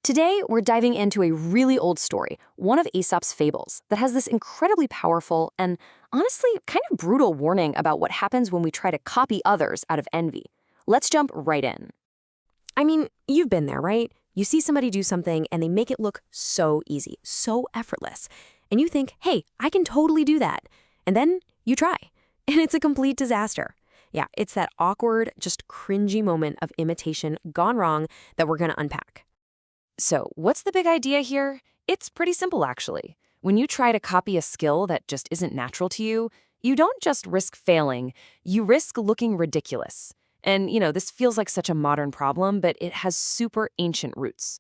Today, we're diving into a really old story, one of Aesop's fables, that has this incredibly powerful and, honestly, kind of brutal warning about what happens when we try to copy others out of envy. Let's jump right in. I mean, you've been there, right? You see somebody do something and they make it look so easy, so effortless. And you think, hey, I can totally do that. And then you try. And it's a complete disaster. Yeah, it's that awkward, just cringy moment of imitation gone wrong that we're going to unpack. So, what's the big idea here? It's pretty simple, actually. When you try to copy a skill that just isn't natural to you, you don't just risk failing, you risk looking ridiculous. And, this feels like such a modern problem, but it has super ancient roots.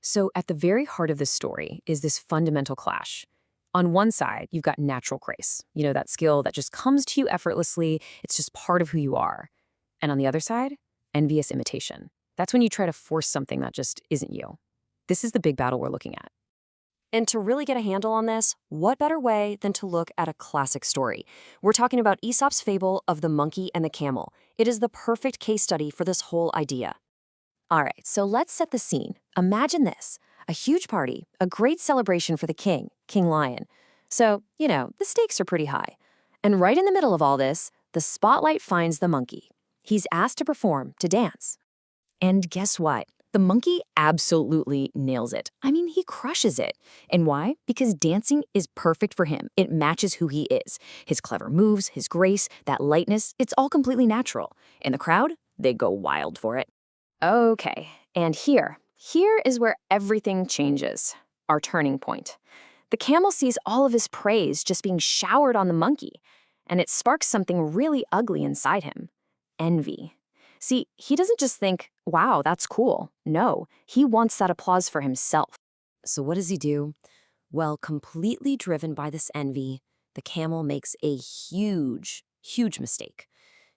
So, at the very heart of this story is this fundamental clash. On one side, you've got natural grace, that skill that just comes to you effortlessly, it's just part of who you are. And on the other side, envious imitation. That's when you try to force something that just isn't you. This is the big battle we're looking at. And to really get a handle on this, what better way than to look at a classic story? We're talking about Aesop's fable of the monkey and the camel. It is the perfect case study for this whole idea. All right, so let's set the scene. Imagine this, a huge party, a great celebration for the king, King Lion. So, the stakes are pretty high. And right in the middle of all this, the spotlight finds the monkey. He's asked to perform, to dance. And guess what? The monkey absolutely nails it. I mean, he crushes it. And why? Because dancing is perfect for him. It matches who he is. His clever moves, his grace, that lightness, it's all completely natural. And the crowd, they go wild for it. Okay, and here is where everything changes. Our turning point. The camel sees all of his praise just being showered on the monkey, and it sparks something really ugly inside him. Envy. See, he doesn't just think, wow, that's cool. No, he wants that applause for himself. So what does he do? Well, completely driven by this envy, the camel makes a huge mistake.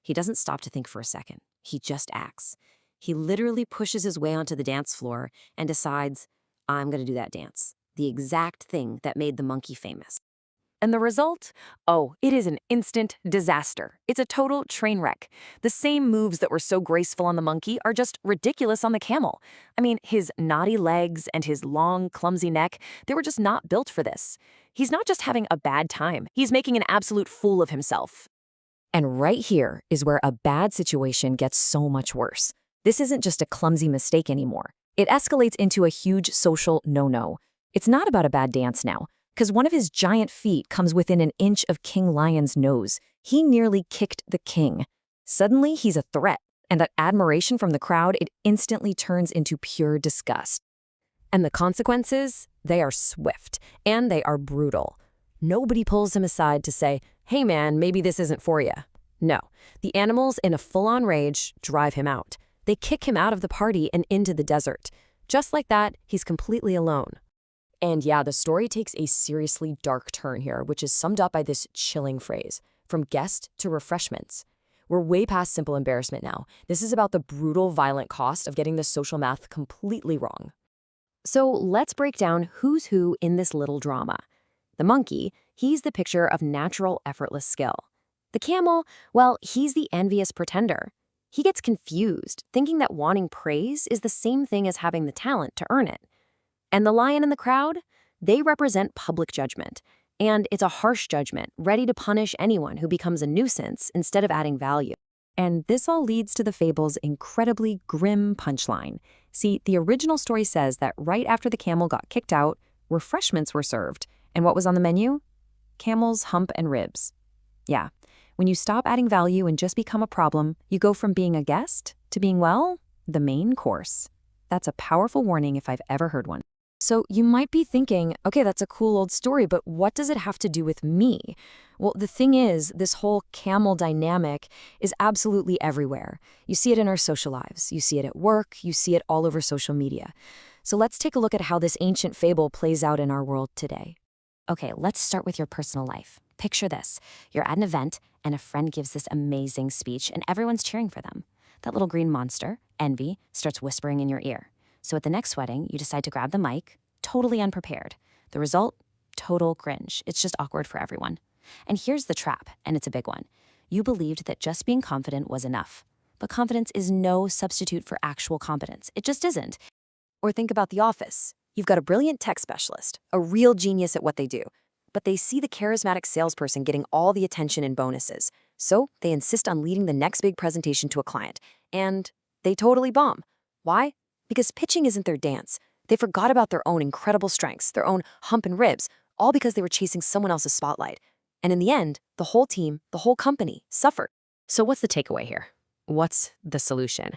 He doesn't stop to think for a second. He just acts. He literally pushes his way onto the dance floor and decides, I'm going to do that dance. The exact thing that made the monkey famous. And the result? Oh, it is an instant disaster. It's a total train wreck. The same moves that were so graceful on the monkey are just ridiculous on the camel. I mean, his knotty legs and his long, clumsy neck, they were just not built for this. He's not just having a bad time, he's making an absolute fool of himself. And right here is where a bad situation gets so much worse. This isn't just a clumsy mistake anymore. It escalates into a huge social no-no. It's not about a bad dance now. Because one of his giant feet comes within an inch of King Lion's nose. He nearly kicked the king. Suddenly, he's a threat, and that admiration from the crowd, it instantly turns into pure disgust. And the consequences? They are swift, and they are brutal. Nobody pulls him aside to say, hey man, maybe this isn't for you. No, the animals in a full-on rage drive him out. They kick him out of the party and into the desert. Just like that, he's completely alone. And yeah, the story takes a seriously dark turn here, which is summed up by this chilling phrase, from guest to refreshments. We're way past simple embarrassment now. This is about the brutal, violent cost of getting the social math completely wrong. So let's break down who's who in this little drama. The monkey, he's the picture of natural, effortless skill. The camel, well, he's the envious pretender. He gets confused, thinking that wanting praise is the same thing as having the talent to earn it. And the lion in the crowd? They represent public judgment. And it's a harsh judgment, ready to punish anyone who becomes a nuisance instead of adding value. And this all leads to the fable's incredibly grim punchline. See, the original story says that right after the camel got kicked out, refreshments were served. And what was on the menu? Camel's hump and ribs. Yeah, when you stop adding value and just become a problem, you go from being a guest to being, well, the main course. That's a powerful warning if I've ever heard one. So you might be thinking, okay, that's a cool old story, but what does it have to do with me? Well, the thing is, this whole camel dynamic is absolutely everywhere. You see it in our social lives. You see it at work. You see it all over social media. So let's take a look at how this ancient fable plays out in our world today. Okay, let's start with your personal life. Picture this. You're at an event, and a friend gives this amazing speech, and everyone's cheering for them. That little green monster, envy, starts whispering in your ear. So at the next wedding, you decide to grab the mic, totally unprepared. The result? Total cringe. It's just awkward for everyone. And here's the trap, and it's a big one. You believed that just being confident was enough. But confidence is no substitute for actual competence. It just isn't. Or think about the office. You've got a brilliant tech specialist, a real genius at what they do, but they see the charismatic salesperson getting all the attention and bonuses. So they insist on leading the next big presentation to a client, and they totally bomb. Why? Because pitching isn't their dance. They forgot about their own incredible strengths, their own hump and ribs, all because they were chasing someone else's spotlight. And in the end, the whole team, the whole company, suffered. So what's the takeaway here? What's the solution?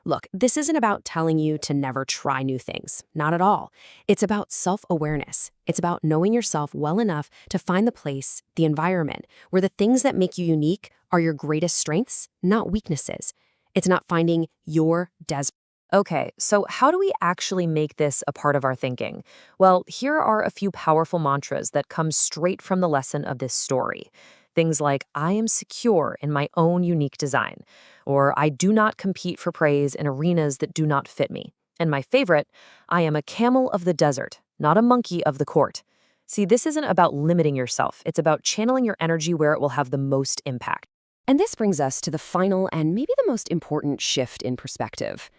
Look, this isn't about telling you to never try new things. Not at all. It's about self-awareness. It's about knowing yourself well enough to find the place, the environment, where the things that make you unique are your greatest strengths, not weaknesses. It's not finding your desert. Okay, so how do we actually make this a part of our thinking? Well, here are a few powerful mantras that come straight from the lesson of this story. Things like, I am secure in my own unique design, or I do not compete for praise in arenas that do not fit me. And my favorite, I am a camel of the desert, not a monkey of the court. See, this isn't about limiting yourself. It's about channeling your energy where it will have the most impact. And this brings us to the final and maybe the most important shift in perspective.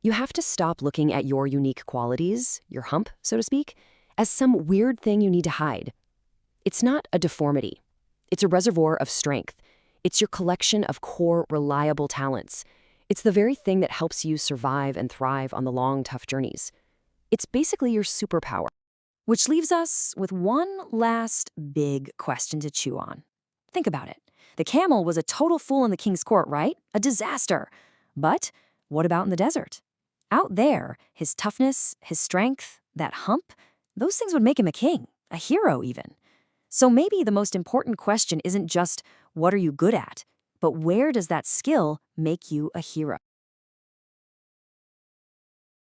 You have to stop looking at your unique qualities, your hump, so to speak, as some weird thing you need to hide. It's not a deformity. It's a reservoir of strength. It's your collection of core, reliable talents. It's the very thing that helps you survive and thrive on the long, tough journeys. It's basically your superpower. Which leaves us with one last big question to chew on. Think about it. The camel was a total fool in the king's court, right? A disaster. But what about in the desert? Out there, his toughness, his strength, that hump, those things would make him a king, a hero even. So maybe the most important question isn't just, what are you good at? But where does that skill make you a hero?